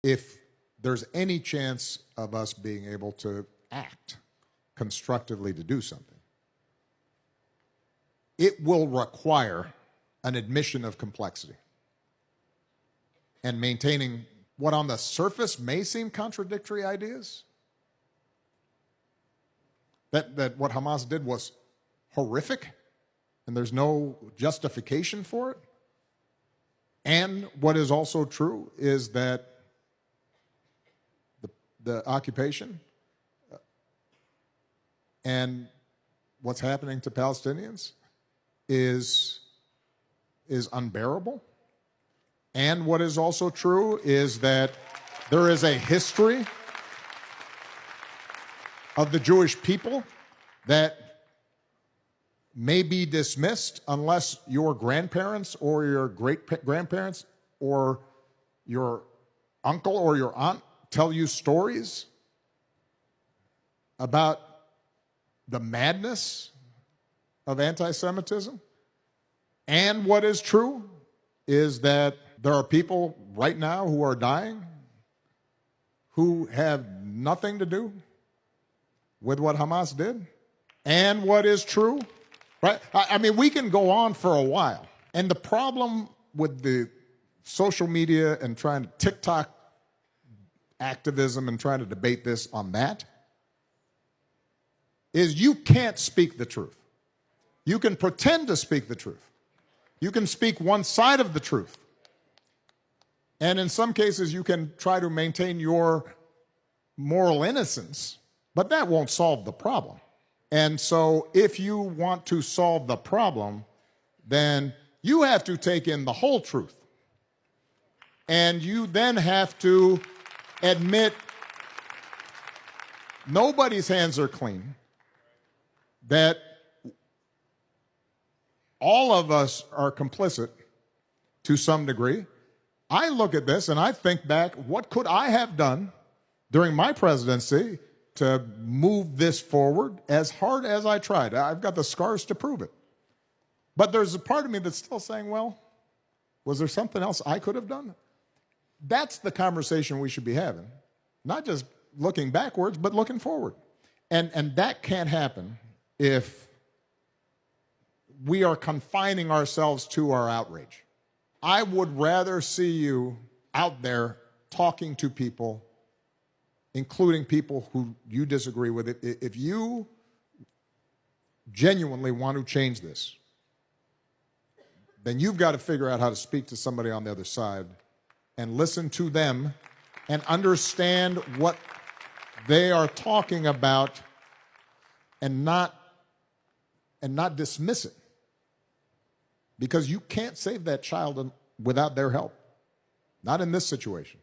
if there's any chance of us being able to act constructively to do something, it will require an admission of complexity and maintaining what on the surface may seem contradictory ideas. That what Hamas did was horrific and there's no justification for it. And what is also true is that the occupation and what's happening to Palestinians is unbearable. And what is also true is that there is a history of the Jewish people that may be dismissed unless your grandparents or your great-grandparents or your uncle or your aunt tell you stories about the madness of anti-Semitism. And what is true is that there are people right now who are dying who have nothing to do with what Hamas did. And what is true, right? I mean, we can go on for a while. And the problem with the social media and trying to TikTok activism and trying to debate this on that is you can't speak the truth. You can pretend to speak the truth. You can speak one side of the truth. And in some cases, you can try to maintain your moral innocence, but that won't solve the problem. And so if you want to solve the problem, then you have to take in the whole truth. And you then have to admit nobody's hands are clean, that all of us are complicit to some degree. I look at this and I think back, what could I have done during my presidency to move this forward as hard as I tried? I've got the scars to prove it. But there's a part of me that's still saying, well, was there something else I could have done? That's the conversation we should be having. Not just looking backwards, but looking forward. And that can't happen if we are confining ourselves to our outrage. I would rather see you out there talking to people, including people who you disagree with. If you genuinely want to change this, then you've got to figure out how to speak to somebody on the other side and listen to them and understand what they are talking about and not dismiss it. Because you can't save that child without their help. Not in this situation.